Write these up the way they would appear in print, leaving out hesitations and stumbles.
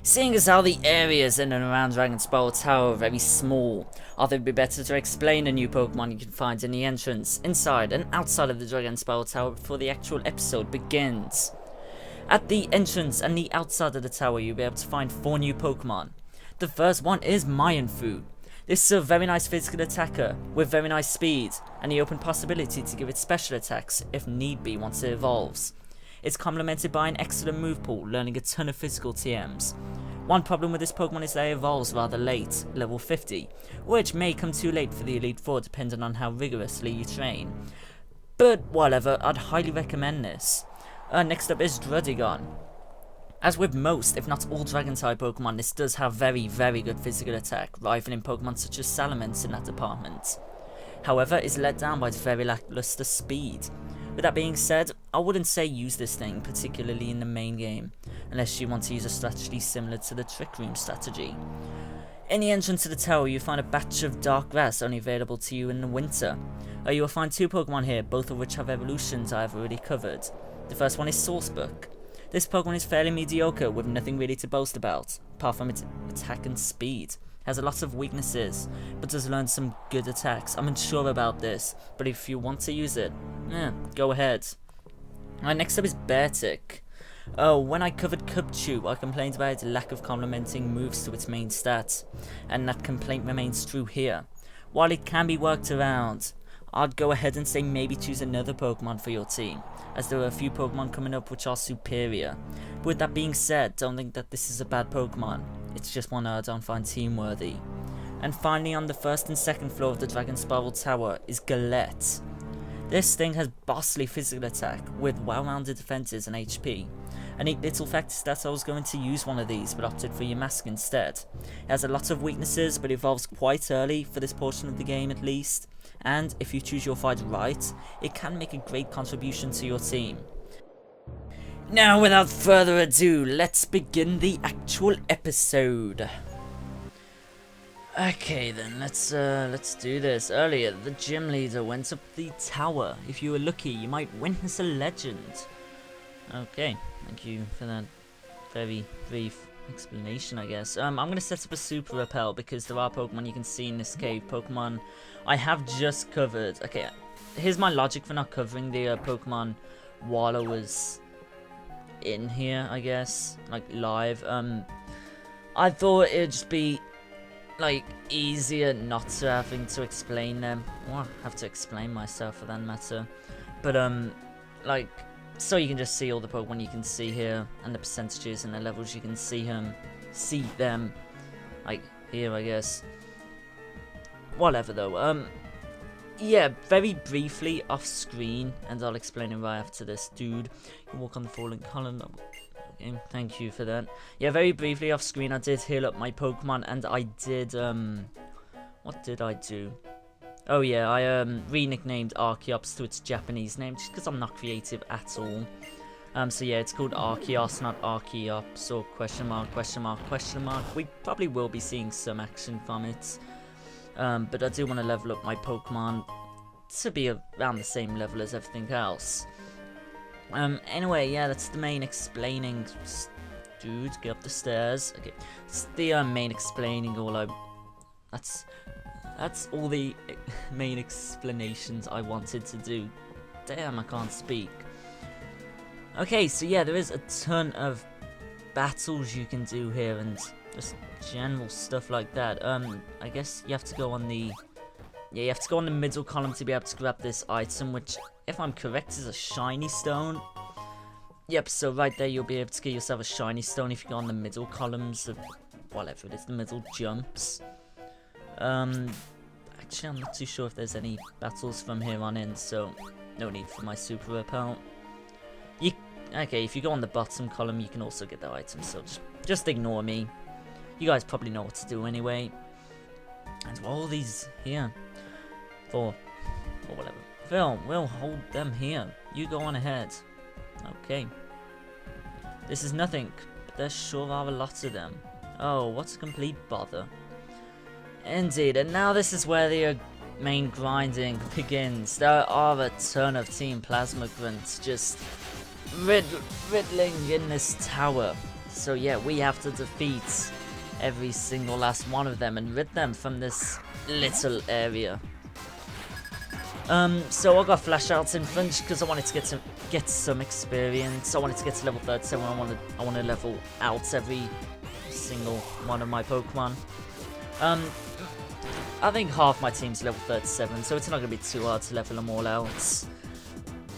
Seeing as how the areas in and around Dragonspiral Tower are very small, I thought it would be better to explain the new Pokemon you can find in the entrance, inside and outside of the Dragonspiral Tower before the actual episode begins. At the entrance and the outside of the tower, you'll be able to find 4 new Pokemon. The first one is Mayanfu. This is a very nice physical attacker with very nice speed and the open possibility to give it special attacks if need be once it evolves. It's complemented by an excellent move pool, learning a ton of physical TMs. One problem with this Pokemon is that it evolves rather late, level 50, which may come too late for the Elite Four depending on how rigorously you train. But whatever, I'd highly recommend this. Next up is Druddigon. As with most, if not all Dragon-type Pokemon, this does have very good physical attack, rivaling Pokemon such as Salamence in that department. However, it's let down by its very lackluster speed. With that being said, I wouldn't say use this thing, particularly in the main game, unless you want to use a strategy similar to the Trick Room strategy. In the entrance to the tower, you find a batch of dark grass only available to you in the winter. You will find 2 Pokemon here, both of which have evolutions I have already covered. The first one is Sourcebook. This Pokemon is fairly mediocre with nothing really to boast about, apart from its attack and speed. Has a lot of weaknesses, but does learn some good attacks. I'm unsure about this, but if you want to use it, go ahead. Next up is Beartick. When I covered Cubchoo, I complained about its lack of complementing moves to its main stats, and that complaint remains true here. While it can be worked around, I'd go ahead and say maybe choose another Pokemon for your team, as there are a few Pokemon coming up which are superior. But with that being said, don't think that this is a bad Pokemon. It's just one I don't find team worthy. And finally, on the first and second floor of the Dragonspiral Tower is Galette. This thing has bossly physical attack with well-rounded defenses and HP. A neat little fact is that I was going to use one of these but opted for Yamask instead. It has a lot of weaknesses but evolves quite early for this portion of the game at least. And if you choose your fight right, it can make a great contribution to your team. Now, without further ado, let's begin the actual episode. Okay then, let's do this. Earlier, the gym leader went up the tower. If you were lucky, you might witness a legend. Okay, thank you for that very brief explanation, I guess. I'm going to set up a Super Repel because there are Pokemon you can see in this cave. Pokemon I have just covered. Okay, here's my logic for not covering the Pokemon while I was in here, I guess, like live. I thought it'd just be like easier not to having to explain them, or have to explain myself for that matter. But like, so you can just see all the Pokemon you can see here, and the percentages and the levels you can see them, like here, I guess. Whatever though. Yeah, very briefly off screen, and I'll explain it right after this. Dude, you walk on the falling column. Okay, thank you for that. Yeah, very briefly off screen, I did heal up my Pokemon, and I did what did I do? Oh yeah, I re-nicknamed Archeops to its Japanese name, just because I'm not creative at all. So yeah, it's called Archeos, not Archeops, or question mark, question mark, question mark. We probably will be seeing some action from it. But I do want to level up my Pokemon to be around the same level as everything else. Anyway, yeah, that's the main explaining. Dude, get up the stairs. Okay, it's the main explaining. That's all the main explanations I wanted to do. Damn, I can't speak. Okay, so yeah, there is a ton of battles you can do here, and just general stuff like that. I guess you have to go on the middle column to be able to grab this item, which, if I'm correct, is a shiny stone. Yep, so right there you'll be able to get yourself a shiny stone if you go on the middle columns of whatever it is, the middle jumps. Actually, I'm not too sure if there's any battles from here on in, so no need for my Super Repel. Okay, if you go on the bottom column, you can also get that item, so just ignore me. You guys probably know what to do anyway. And all these here for whatever. Phil, we'll hold them here. You go on ahead. Okay. This is nothing, but there sure are a lot of them. Oh, what a complete bother. Indeed, and now this is where the main grinding begins. There are a ton of Team Plasma Grunts just riddling in this tower. So yeah, we have to defeat every single last one of them and rid them from this little area. So I got flash outs in front because I wanted to get some experience. I wanted to get to level 37. I want to level out every single one of my Pokemon. I think half my team's level 37, so it's not going to be too hard to level them all out.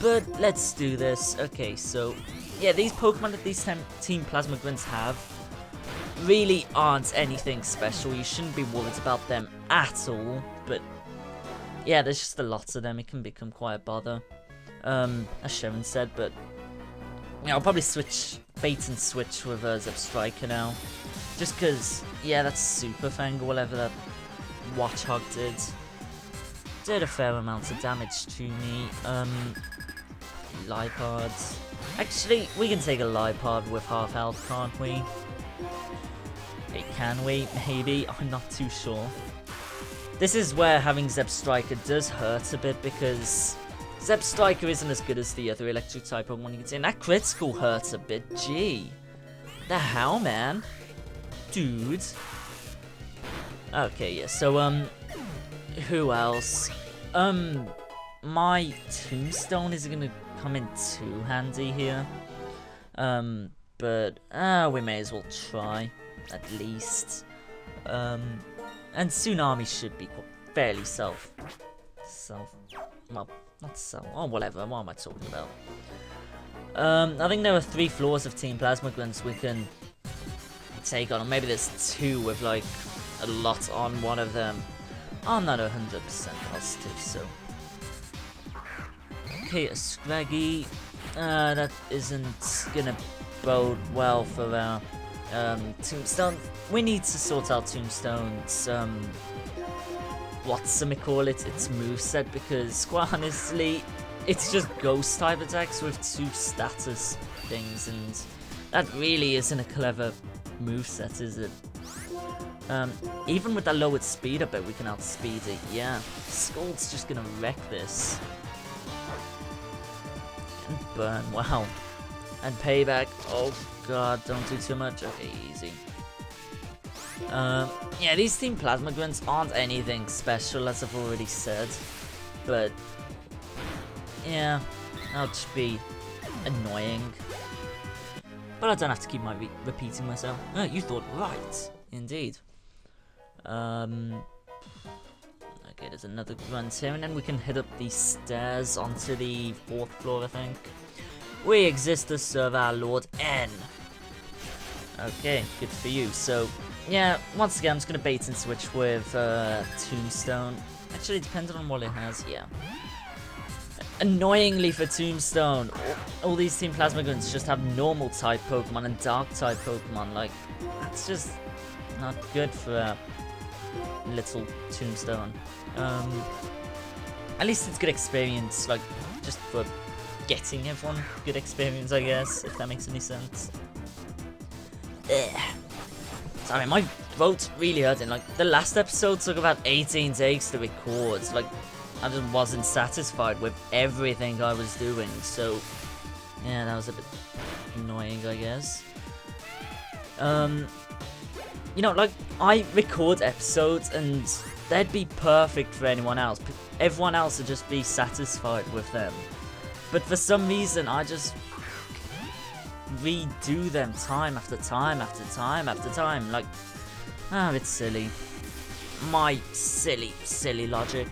But let's do this. Okay, so yeah, these Pokemon that these Team Plasma Grunts have really aren't anything special. You shouldn't be worried about them at all, but yeah, there's just a lot of them. It can become quite a bother, as Sharon said, but yeah, I'll probably bait and switch with Zebstrika now. Just because, yeah, that's Super Fang or whatever that Watchog did a fair amount of damage to me. Lipard. Actually, we can take a Lipard with half health, can't we? Okay, can we? Maybe. I'm not too sure. This is where having Zebstrika does hurt a bit, because Zebstrika isn't as good as the other electric type Pokemon you can see. And that critical hurts a bit. Gee. The hell, man? Dude. Okay, yeah, so, who else? My Tombstone isn't gonna come in too handy here. But, we may as well try, at least. And Tsunami should be fairly well, not oh, whatever, what am I talking about? I think there are 3 floors of Team Plasma Grunts we can take on, or maybe there's 2 with, like, a lot on one of them. I'm not 100% positive, so. Okay, a Scraggy. That isn't gonna bode well for our Tombstone. We need to sort out Tombstone's whatchamacallit, its moveset, because quite honestly, it's just ghost type attacks with 2 status things, and that really isn't a clever moveset, is it? Even with that lowered speed, I bet we can outspeed it. Yeah, Scald's just gonna wreck this. And burn, wow. And payback. Oh god, don't do too much. Okay, easy. Yeah, these Team Plasma Grunts aren't anything special, as I've already said. But yeah, that'll just be annoying. But I don't have to keep repeating myself. Oh, you thought right. Indeed. Okay, there's another grunt here, and then we can head up these stairs onto the 4th floor, I think. We exist to serve our Lord N. Okay, good for you. So, yeah, once again, I'm just going to bait and switch with Tombstone. Actually, depending on what it has, yeah. Annoyingly for Tombstone, all these Team Plasma Grunts just have normal type Pokemon and dark type Pokemon. Like, that's just not good for little Tombstone. At least it's good experience, like, just for getting everyone good experience, I guess, if that makes any sense. Ugh. Sorry, my throat's really hurting. Like, the last episode took about 18 takes to record. Like, I just wasn't satisfied with everything I was doing, so yeah, that was a bit annoying, I guess. You know, like, I record episodes and they'd be perfect for anyone else. Everyone else would just be satisfied with them. But for some reason, I just redo them time after time after time after time. Like, it's silly. My silly logic.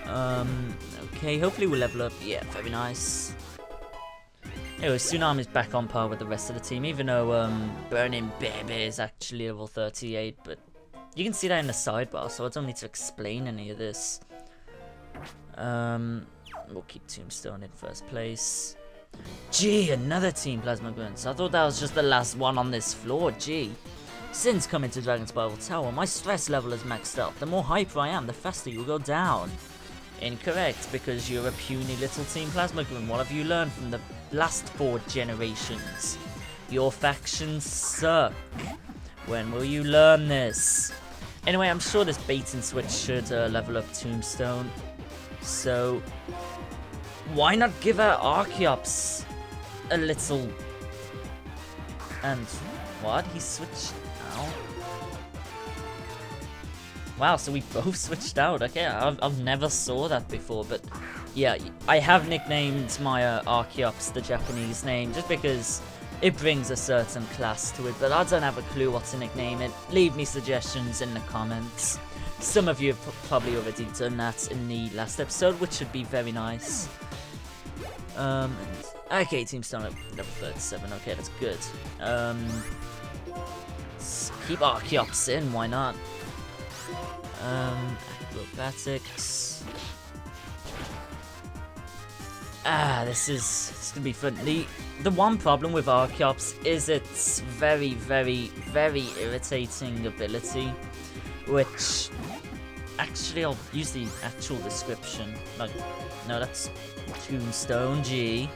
Okay, hopefully we'll level up. Yeah, very nice. Anyway, Tsunami's back on par with the rest of the team, even though Burning Baby is actually level 38, but you can see that in the sidebar, so I don't need to explain any of this. We'll keep Tombstone in first place. Gee, another Team Plasma Grunts. I thought that was just the last one on this floor, gee. Since coming to Dragonspiral Tower, my stress level is maxed out. The more hyper I am, the faster you'll go down. Incorrect, because you're a puny little Team Plasma Grunt. What have you learned from the last 4 generations? Your factions suck. When will you learn this? Anyway, I'm sure this bait and switch should level up Tombstone. So, why not give our Archeops a little And what? He switched out? Wow, so we both switched out. Okay, I've never saw that before, but yeah, I have nicknamed my Archeops the Japanese name just because it brings a certain class to it, but I don't have a clue what to nickname it. Leave me suggestions in the comments. Some of you have probably already done that in the last episode, which should be very nice. Okay, Team Stone at level 37. Okay, that's good. Let's keep Archeops in, why not? Acrobatics. This is gonna be fun. The one problem with Archeops is its very, very, very irritating ability, which actually I'll use the actual description. Like, no, that's Tombstone G.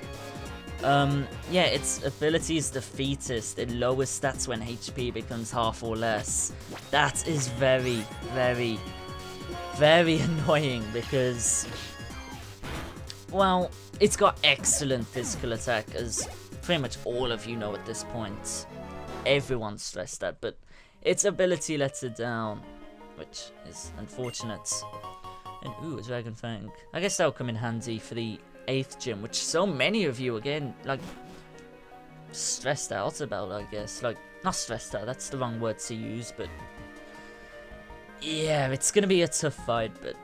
Yeah, its ability is defeatist. It lowers stats when HP becomes half or less. That is very, very, very annoying because, well, it's got excellent physical attack, as pretty much all of you know at this point. Everyone's stressed that, but its ability lets it down, which is unfortunate. And ooh, a Dragon Fang. I guess that'll come in handy for the 8th gym, which so many of you, again, like, stressed out about, I guess. Like, not stressed out, that's the wrong word to use, but yeah, it's gonna be a tough fight, but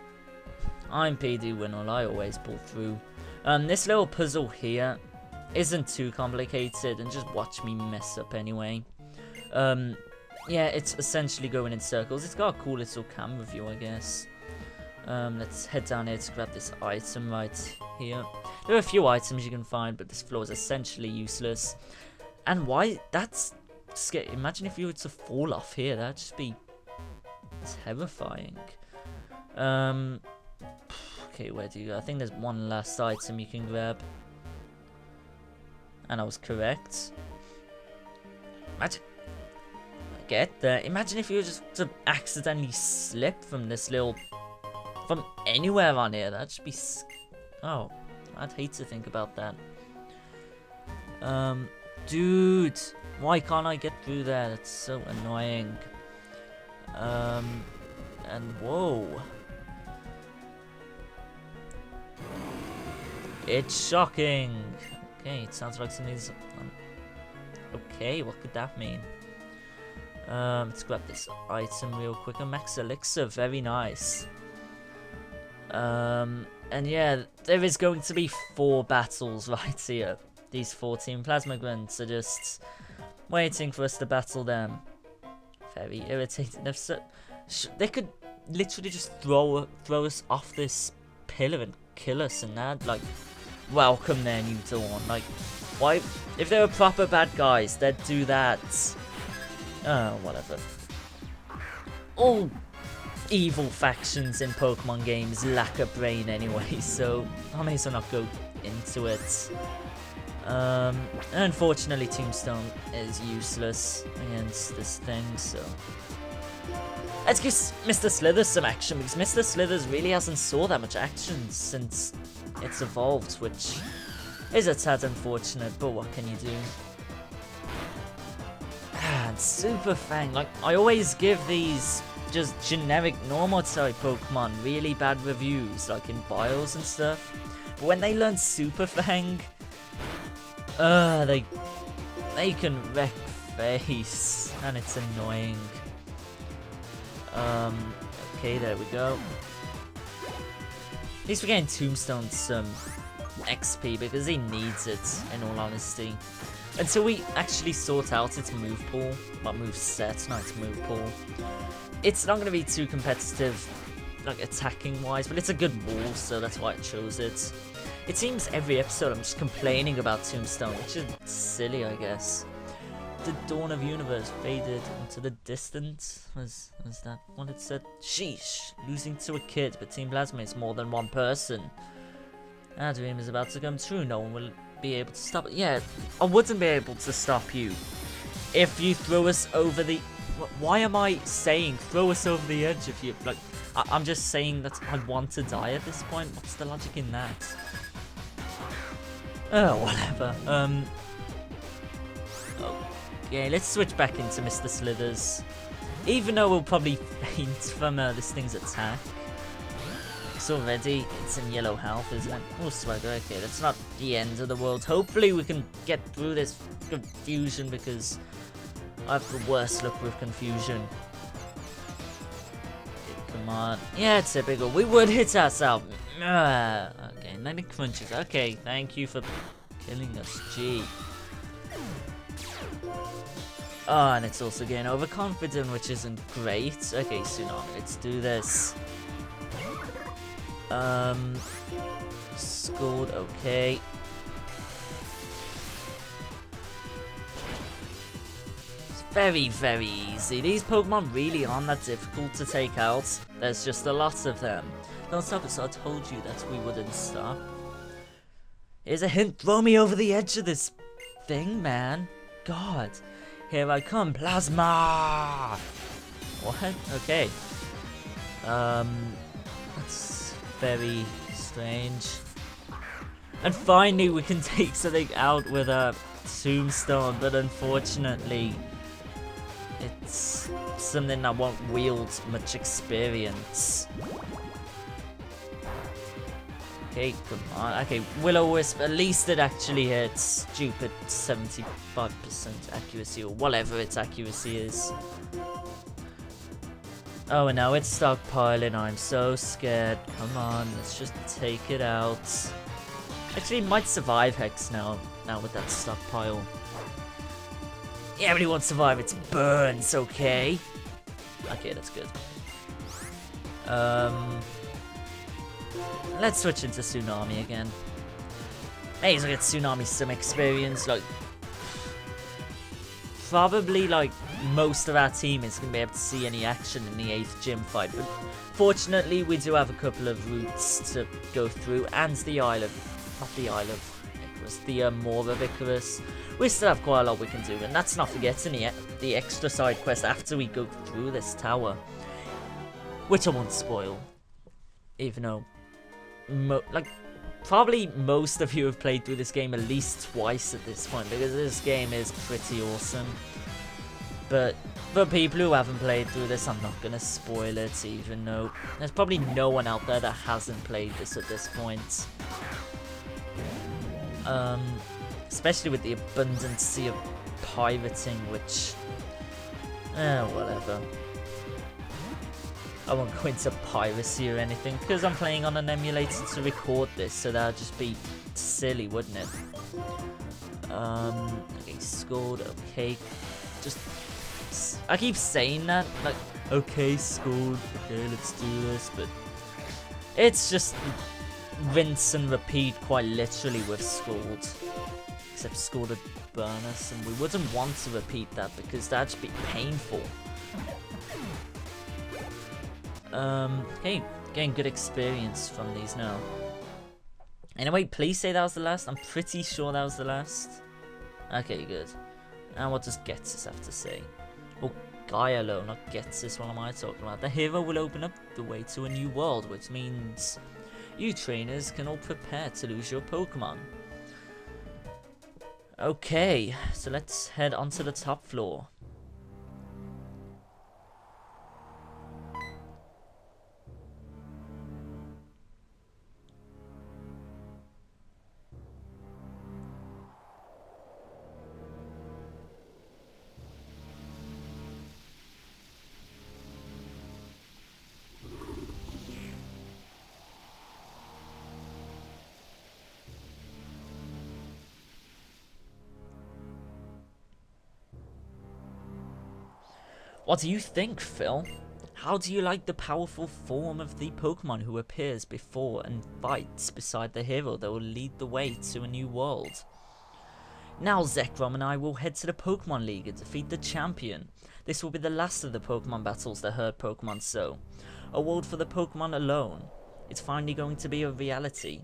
I'm PDWinnall, I always pull through. This little puzzle here isn't too complicated, and just watch me mess up anyway. Yeah, it's essentially going in circles. It's got a cool little camera view, I guess. Let's head down here to grab this item right here. There are a few items you can find, but this floor is essentially useless. And why? That's scary. Imagine if you were to fall off here. That'd just be terrifying. Okay, where do you go? I think there's one last item you can grab. And I was correct. Imagine. I get that. Imagine if you were just to accidentally slip from this little... from anywhere on here. That'd just be... oh, I'd hate to think about that. Dude, why can't I get through there? That's so annoying. And whoa. It's shocking. Okay, it sounds like something's... okay, what could that mean? Let's grab this item real quick. A max elixir, very nice. And yeah, there is going to be 4 battles right here. These 14 plasma grunts are just waiting for us to battle them. Very irritating. They could literally just throw us off this pillar and kill us, and that, like, welcome their new dawn. Like, why? If they were proper bad guys, they'd do that. Oh, whatever. All evil factions in Pokemon games lack a brain anyway, so I may as well not go into it. Unfortunately, Tombstone is useless against this thing, so let's give Mr. Slithers some action, because Mr. Slithers really hasn't saw that much action since it's evolved, which is a tad unfortunate, but what can you do? And Super Fang, like, I always give these just generic normal type Pokemon really bad reviews, like in bios and stuff, but when they learn Super Fang, they can wreck face, and it's annoying. Okay, there we go. At least we're getting Tombstone some XP, because he needs it, in all honesty. Until we actually sort out its move pool, well, move set, not its move pool. It's not going to be too competitive, like attacking wise, but it's a good wall, so that's why I chose it. It seems every episode I'm just complaining about Tombstone, which is silly, I guess. The dawn of universe faded into the distance. Was that what it said? Sheesh, losing to a kid, but Team Plasma is more than one person. Our dream is about to come true. No one will be able to stop it. Yeah, I wouldn't be able to stop you if you throw us over the... why am I saying throw us over the edge if you... like, I'm just saying that I want to die at this point. What's the logic in that? Oh, whatever. Okay, let's switch back into Mr. Slithers. Even though we'll probably faint from this thing's attack. It's already, it's in yellow health, isn't it? Oh, swagger, okay, that's not the end of the world. Hopefully we can get through this confusion because I have the worst luck with confusion. Come on. Yeah, typical. We would hit ourselves. Okay, maybe crunches. Okay, thank you for killing us. Gee. Oh, and it's also getting overconfident, which isn't great. Okay, Tsunami, let's do this. Scored, okay. It's very, very easy. These Pokemon really aren't that difficult to take out. There's just a lot of them. Don't stop us, I told you that we wouldn't stop. Here's a hint, throw me over the edge of this thing, man. God. Here I come, Plasma! What? Okay. That's very strange. And finally we can take something out with a Tombstone, but unfortunately it's something that won't wield much experience. Okay, come on. Okay, Will-O-Wisp, at least it actually hits. Stupid 75% accuracy, or whatever its accuracy is. Oh, and now it's stockpiling. I'm so scared. Come on, let's just take it out. Actually, it might survive Hex now with that stockpile. Yeah, but it won't survive its burns, okay? Okay, that's good. Let's switch into Tsunami again. Maybe we'll get Tsunami some experience, like... Probably, like, most of our team is going to be able to see any action in the 8th gym fight, but fortunately we do have a couple of routes to go through, and the Isle of... Not the Isle of Icarus, the Moor of Icarus. We still have quite a lot we can do, and that's not forgetting the extra side quest after we go through this tower. Which I won't spoil, even though... probably most of you have played through this game at least twice at this point, because this game is pretty awesome. But for people who haven't played through this, I'm not going to spoil it, even though there's probably no one out there that hasn't played this at this point. Especially with the abundancy of pirating, which... whatever. I won't go into piracy or anything, because I'm playing on an emulator to record this, so that'd just be silly, wouldn't it? Okay, scored, okay. Just... I keep saying that, like, okay, scored, okay, let's do this, but... It's just rinse and repeat quite literally with scored. Except scored would burn us, and we wouldn't want to repeat that, because that'd just be painful. Hey, getting good experience from these now. Anyway, please say that was the last. I'm pretty sure that was the last. Okay, good. Now what does Getsus have to say? Oh, Gyalo, not Getsus, what am I talking about? The hero will open up the way to a new world, which means you trainers can all prepare to lose your Pokemon. Okay, so let's head onto the top floor. What do you think, Phil? How do you like the powerful form of the Pokemon who appears before and fights beside the hero that will lead the way to a new world? Now Zekrom and I will head to the Pokemon League and defeat the champion. This will be the last of the Pokemon battles that hurt Pokemon so. A world for the Pokemon alone. It's finally going to be a reality.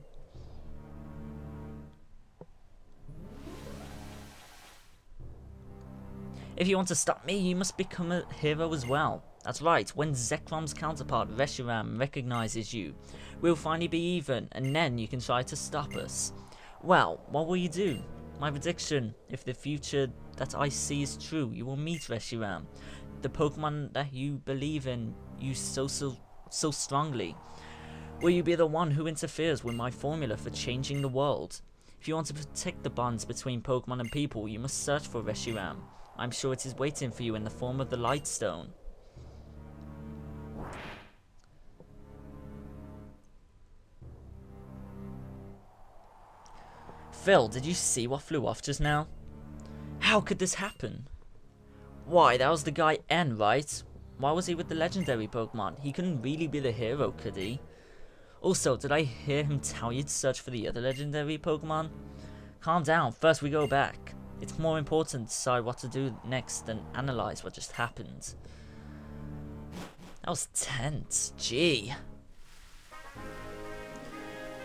If you want to stop me, you must become a hero as well. That's right, when Zekrom's counterpart Reshiram recognizes you, we'll finally be even, and then you can try to stop us. Well, what will you do? my prediction, if the future that I see is true, you will meet Reshiram, the Pokemon that you believe in so strongly. Will you be the one who interferes with my formula for changing the world? If you want to protect the bonds between Pokemon and people, you must search for Reshiram. I'm sure it is waiting for you in the form of the Light Stone. Phil, did you see what flew off just now? How could this happen? Why, that was the guy N, right? Why was he with the legendary Pokemon? He couldn't really be the hero, could he? Also, did I hear him tell you to search for the other legendary Pokemon? Calm down, first we go back. It's more important to decide what to do next than analyze what just happened. That was tense, gee.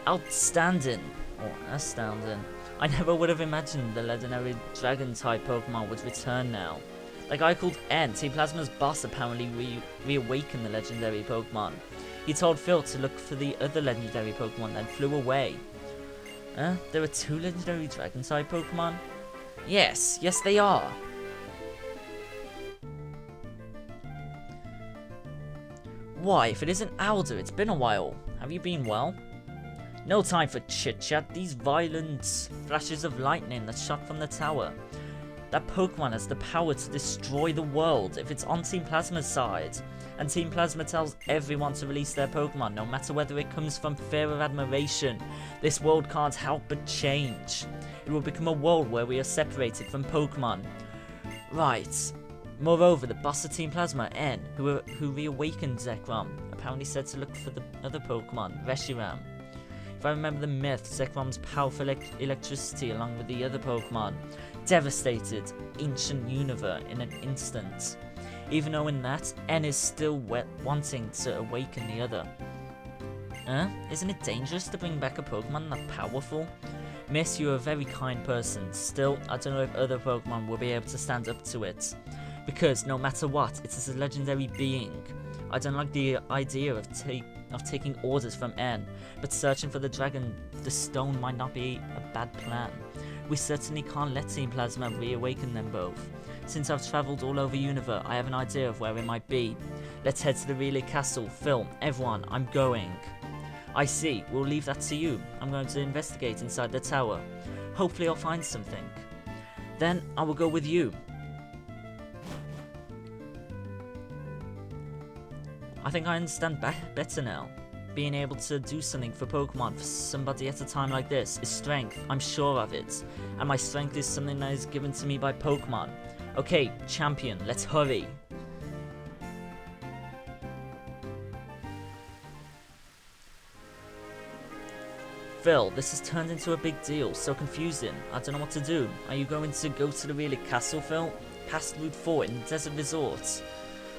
Outstanding. Or astounding. I never would have imagined the legendary Dragon-type Pokemon would return now. Like I called N, Team Plasma's boss apparently reawakened the legendary Pokemon. He told Phil to look for the other legendary Pokemon, then flew away. There are 2 legendary Dragon-type Pokemon? Yes they are. Why, if it isn't Alder, it's been a while. Have you been well? No time for chit-chat, these violent flashes of lightning that shot from the tower. That Pokemon has the power to destroy the world if it's on Team Plasma's side. And Team Plasma tells everyone to release their Pokemon, no matter whether it comes from fear or admiration. This world can't help but change. It will become a world where we are separated from Pokemon. Right. Moreover, the boss of Team Plasma, N, who reawakened Zekrom, apparently said to look for the other Pokemon, Reshiram. If I remember the myth, Zekrom's powerful electricity along with the other Pokemon devastated ancient Unova in an instant. Even knowing that, N is still wanting to awaken the other. Isn't it dangerous to bring back a Pokemon that powerful? Miss, you're a very kind person. Still, I don't know if other Pokemon will be able to stand up to it. Because no matter what, it is a legendary being. I don't like the idea of taking orders from N, but searching for the stone might not be a bad plan. We certainly can't let Team Plasma reawaken them both. Since I've travelled all over Unova, I have an idea of where it might be. Let's head to the Relay Castle. Phil, everyone, I'm going. I see, we'll leave that to you. I'm going to investigate inside the tower. Hopefully I'll find something. Then I will go with you. I think I understand better now. Being able to do something for Pokemon for somebody at a time like this is strength, I'm sure of it. And my strength is something that is given to me by Pokemon. Okay, champion, let's hurry. Phil, this has turned into a big deal, so confusing. I don't know what to do. Are you going to go to the Relay Castle, Phil? Past Route 4 in the Desert Resort.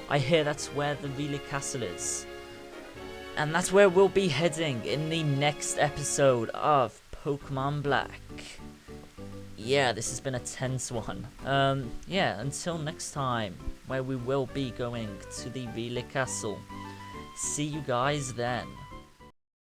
I hear that's where the Relay Castle is. And that's where we'll be heading in the next episode of Pokemon Black. Yeah, this has been a tense one. Yeah, until next time, where we will be going to the Relay Castle. See you guys then.